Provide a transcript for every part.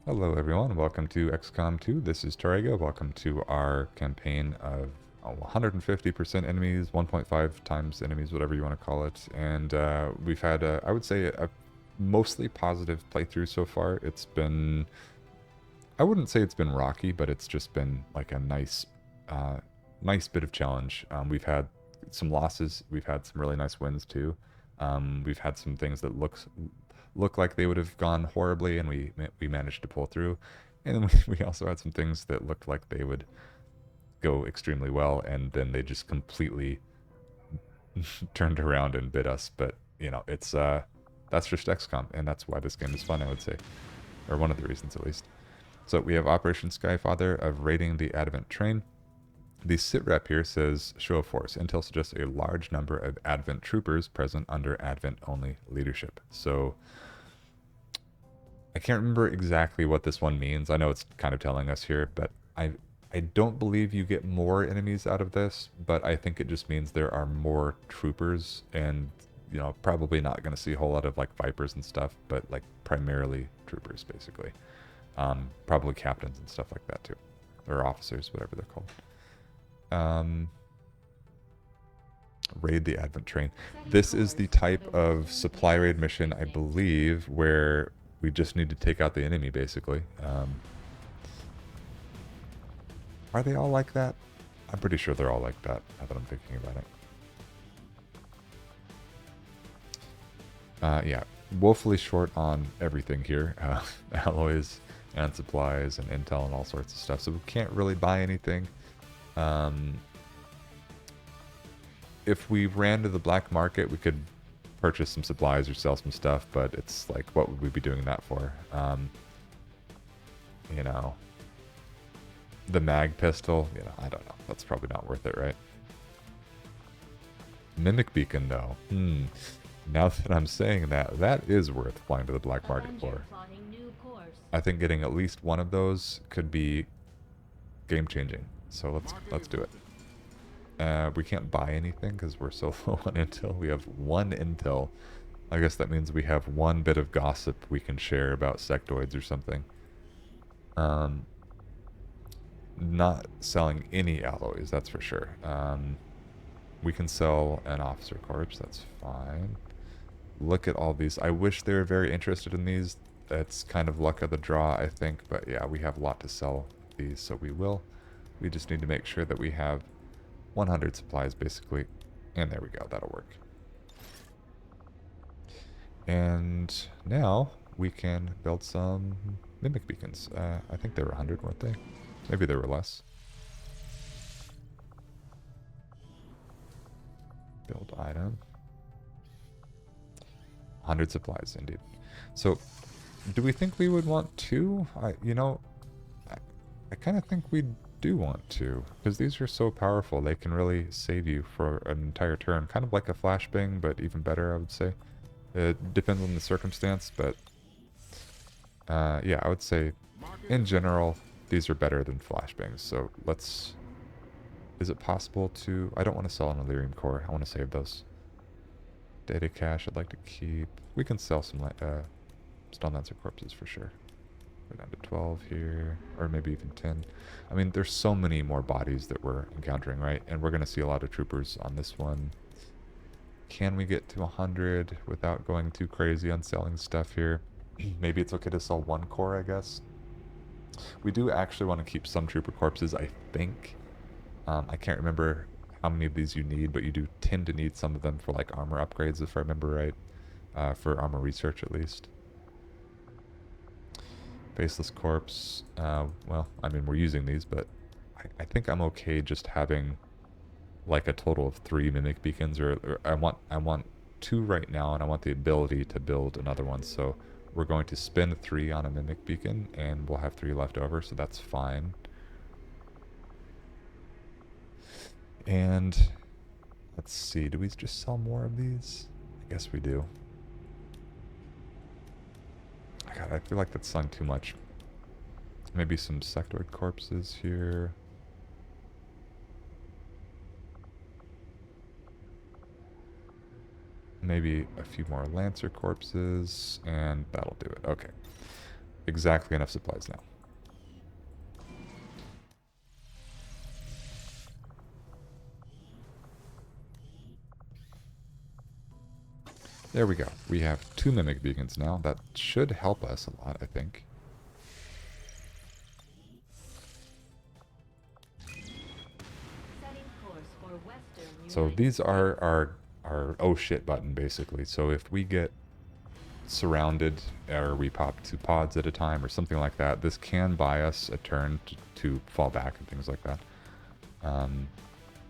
Hello everyone, welcome to XCOM 2. This is Torrego. Welcome to our campaign of 150% enemies, 1.5 times enemies, whatever you want to call it. And we've had, I would say, a mostly positive playthrough so far. It's been, I wouldn't say it's been rocky, but it's just been like a nice bit of challenge. We've had some losses. We've had some really nice wins too. We've had some things that look like they would have gone horribly, and we managed to pull through. And then we also had some things that looked like they would go extremely well, and then they just completely turned around and bit us. But you know, it's that's just XCOM, and that's why this game is fun, I would say, or one of the reasons at least. So we have Operation Skyfather of raiding the Advent train. The sitrep here says, show of force. Intel suggests a large number of Advent troopers present under Advent-only leadership. So I can't remember exactly what this one means. I know it's kind of telling us here, but I don't believe you get more enemies out of this, but I think it just means there are more troopers, and you know, probably not going to see a whole lot of like Vipers and stuff, but like primarily troopers basically. Probably captains and stuff like that too, or officers, whatever they're called. Raid the Advent train. This is the type of supply raid mission, I believe, where we just need to take out the enemy, basically. Are they all like that? I'm pretty sure they're all like that, now that I'm thinking about it. Yeah, woefully short on everything here. Alloys and supplies and intel and all sorts of stuff, so we can't really buy anything. If we ran to the black market, we could purchase some supplies or sell some stuff, but it's like, what would we be doing that for? You know, the mag pistol, you know, I don't know. That's probably not worth it, right? Mimic beacon, though. Now that I'm saying that, that is worth flying to the black market for. I think getting at least one of those could be game changing. So let's do it. We can't buy anything because we're so low on intel. We have one intel. I guess that means we have one bit of gossip we can share about sectoids or something. Not selling any alloys, that's for sure. We can sell an officer corpse, that's fine. Look at all these. I wish they were very interested in these. That's kind of luck of the draw, I think. But yeah, we have a lot to sell these, so we will. We just need to make sure that we have 100 supplies, basically. And there we go, that'll work. And now we can build some mimic beacons. I think they were 100, weren't they? Maybe they were less. Build item. 100 supplies, indeed. So, do we think we would want two? I kind of think we do want to, because these are so powerful. They can really save you for an entire turn. Kind of like a flashbang, but even better, I would say. It depends on the circumstance, but yeah, I would say in general, these are better than flashbangs. So let's... Is it possible to... I don't want to sell an Illyrium core. I want to save those. Data cache I'd like to keep. We can sell some Stone Lancer corpses for sure. We're down to 12 here, or maybe even 10. I mean, there's so many more bodies that we're encountering, right? And we're going to see a lot of troopers on this one. Can we get to 100 without going too crazy on selling stuff here? Maybe it's okay to sell one core, I guess. We do actually want to keep some trooper corpses, I think. I can't remember how many of these you need, but you do tend to need some of them for like armor upgrades, if I remember right. For armor research, at least. Faceless corpse. Well, I mean, we're using these, but I think I'm okay just having like a total of 3 mimic beacons, or I want 2 right now, and I want the ability to build another one. So we're going to spend 3 on a mimic beacon, and we'll have 3 left over, so that's fine. And let's see, do we just sell more of these? I guess we do. God, I feel like that's selling too much. Maybe some sectoid corpses here. Maybe a few more Lancer corpses, and that'll do it. Okay. exactly enough supplies now. There we go. We have 2 Mimic Beacons now. That should help us a lot, I think. So these are our oh shit button, basically. So if we get surrounded or we pop 2 pods at a time or something like that, this can buy us a turn to fall back and things like that.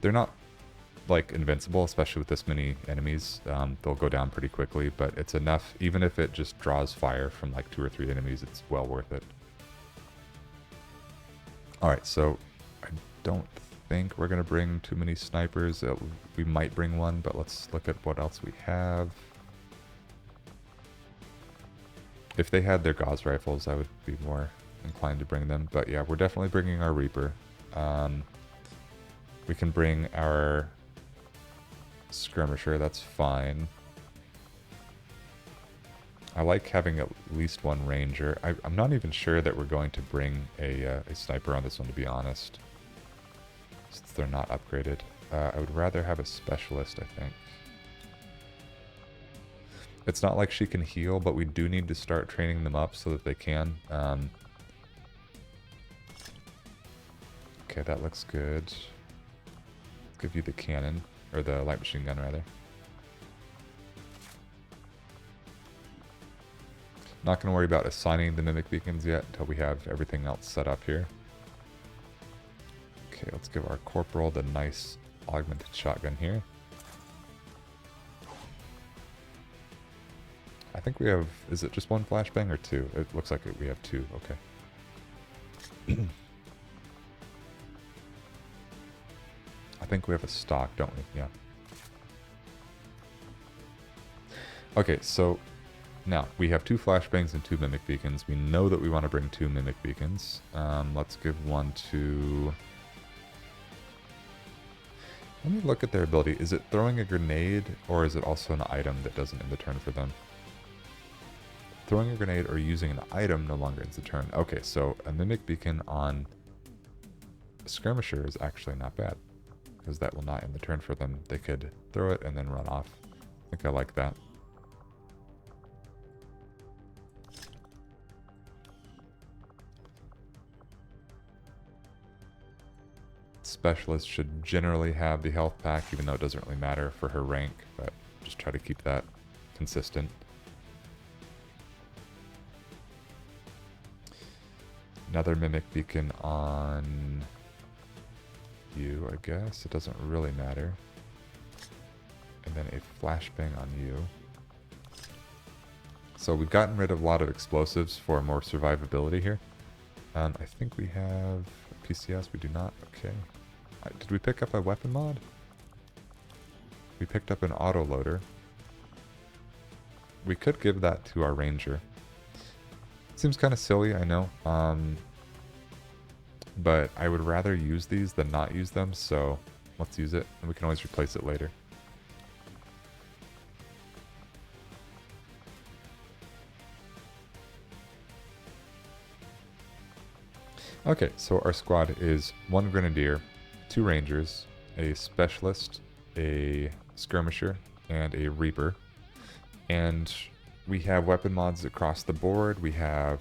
They're not like invincible, especially with this many enemies. They'll go down pretty quickly, but it's enough. Even if it just draws fire from like 2 or 3 enemies, it's well worth it. Alright, so I don't think we're going to bring too many snipers. We might bring one, but let's look at what else we have. If they had their Gauss rifles, I would be more inclined to bring them. But yeah, we're definitely bringing our Reaper. We can bring our Skirmisher, that's fine. I like having at least one Ranger. I'm not even sure that we're going to bring a Sniper on this one, to be honest. Since they're not upgraded. I would rather have a Specialist, I think. It's not like she can heal, but we do need to start training them up so that they can. Okay, that looks good. Let's give you the cannon, or the light machine gun, rather. Not going to worry about assigning the Mimic Beacons yet until we have everything else set up here. Okay, let's give our Corporal the nice augmented shotgun here. I think we have, is it just 1 flashbang or 2? It looks like we have 2, okay. I think we have a stock, don't we? Yeah. Okay, so now we have 2 flashbangs and 2 Mimic Beacons. We know that we want to bring 2 Mimic Beacons. Let's give one to... Let me look at their ability. Is it throwing a grenade, or is it also an item that doesn't end the turn for them? Throwing a grenade or using an item no longer ends the turn. Okay, so a Mimic Beacon on a Skirmisher is actually not bad, because that will not end the turn for them. They could throw it and then run off. I think I like that. Specialist should generally have the health pack, even though it doesn't really matter for her rank, but just try to keep that consistent. Another Mimic Beacon on you, I guess. It doesn't really matter. And then a flashbang on you. So we've gotten rid of a lot of explosives for more survivability here. I think we have PCS. We do not. Okay. Did we pick up a weapon mod? We picked up an autoloader. We could give that to our Ranger. Seems kind of silly, I know. But I would rather use these than not use them, so let's use it, and we can always replace it later. Okay, so our squad is 1 Grenadier, 2 Rangers, a Specialist, a Skirmisher, and a Reaper. And we have weapon mods across the board. We have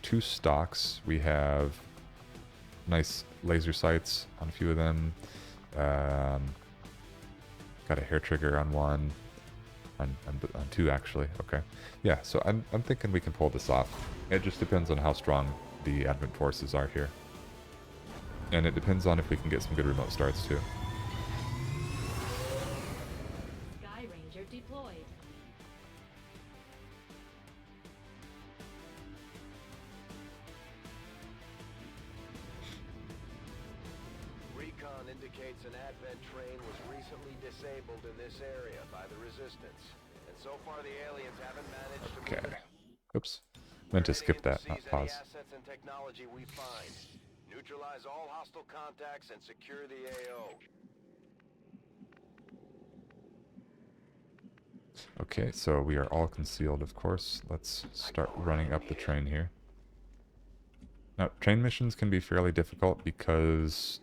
2 stocks. We have nice laser sights on a few of them. Got a hair trigger on 1. On 2, actually. Okay. Yeah, so I'm thinking we can pull this off. It just depends on how strong the Advent forces are here. And it depends on if we can get some good remote starts, too. Sky Ranger deployed. Recon indicates an Advent train was recently disabled in this area by the Resistance. And so far the aliens haven't managed to Okay. move it. Oops. Meant to skip that, not pause. Assets and technology we find. Neutralize all hostile contacts and secure the AO. Okay, so we are all concealed, of course. Let's start running up the train here. Now, train missions can be fairly difficult because,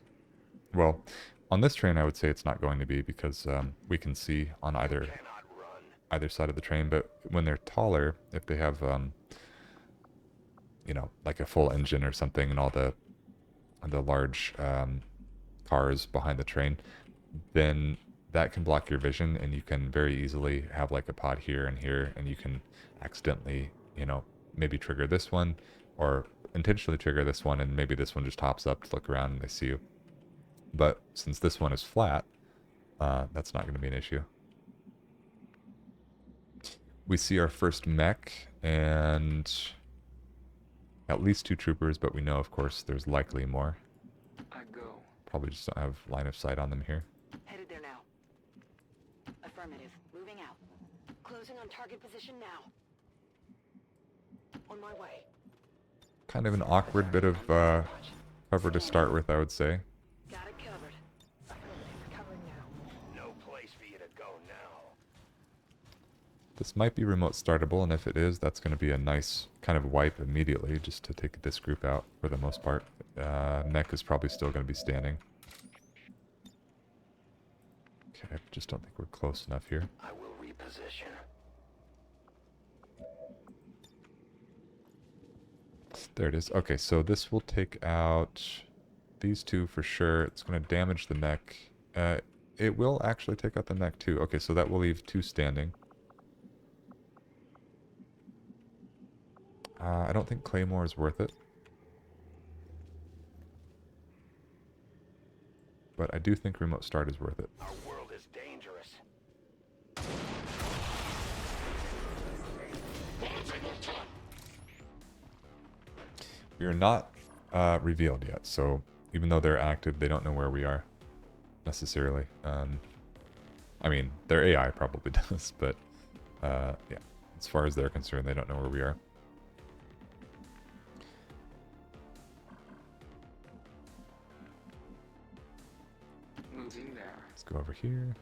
well, on this train I would say it's not going to be because we can see on Cannot run. either side of the train, but when they're taller, if they have, you know, like a full engine or something and all the large cars behind the train, then that can block your vision and you can very easily have like a pod here and here and you can accidentally, you know, maybe trigger this one or intentionally trigger this one and maybe this one just hops up to look around and they see you. But since this one is flat, that's not going to be an issue. We see our first mech and at least 2 troopers, but we know, of course, there's likely more. I go. Probably just don't have line of sight on them here. Headed there now. Affirmative. Moving out. Closing on target position now. On my way. Kind of an awkward bit of cover to start with, I would say. Got it covered. Affirmative. Covering now. No place for you to go now. This might be remote startable, and if it is, that's going to be a nice kind of wipe immediately, just to take this group out for the most part. Mech is probably still going to be standing. Okay, I just don't think we're close enough here. I will reposition. There it is. Okay, so this will take out these 2 for sure. It's going to damage the mech. It will actually take out the mech too. Okay, so that will leave 2 standing. I don't think Claymore is worth it. But I do think remote start is worth it. Our world is dangerous. We are not revealed yet, so even though they're active, they don't know where we are necessarily. I mean, their AI probably does, but yeah, as far as they're concerned, they don't know where we are. Moving there. Let's go over here.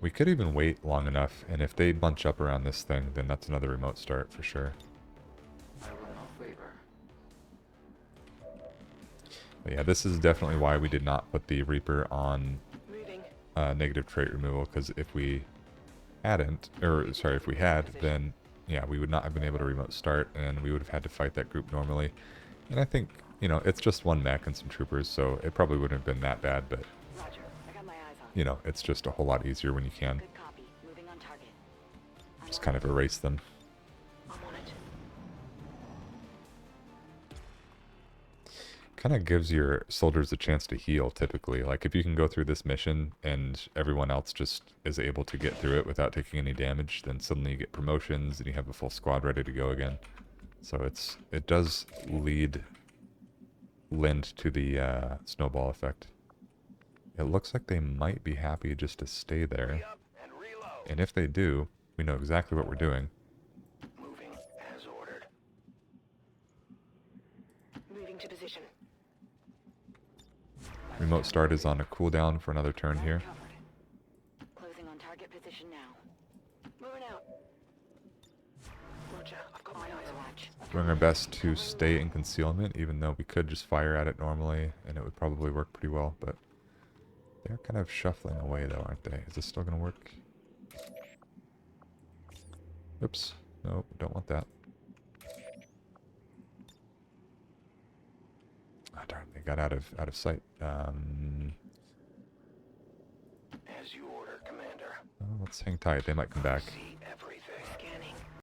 We could even wait long enough, and if they bunch up around this thing, then that's another remote start for sure. I will not waver. But yeah, this is definitely why we did not put the Reaper on Moving. negative trait removal, because if we hadn't, or sorry, if we had, then yeah, we would not have been able to remote start, and we would have had to fight that group normally. And I think, you know, it's just 1 mech and some troopers, so it probably wouldn't have been that bad, but, Roger. I got my eyes on. you know, it's just a whole lot easier when you can Good copy. Moving on target. just kind of erase them. I'm on it. Kind of gives your soldiers a chance to heal, typically. Like, if you can go through this mission and everyone else just is able to get through it without taking any damage, then suddenly you get promotions and you have a full squad ready to go again. So it does lend to the snowball effect. It looks like they might be happy just to stay there. Hurry up and reload. And if they do, we know exactly what we're doing. Moving as ordered. Moving to position. Remote start is on a cooldown for another turn here. Covered. Closing on target position now. Moving out. Roger. I've got my eyes on watch. Doing our best to stay in concealment, even though we could just fire at it normally, and it would probably work pretty well, but they're kind of shuffling away though, aren't they? Is this still going to work? Oops. Nope, don't want that. Ah, darn, they got out of sight. As you order, Commander. Let's hang tight. They might come back. Proceed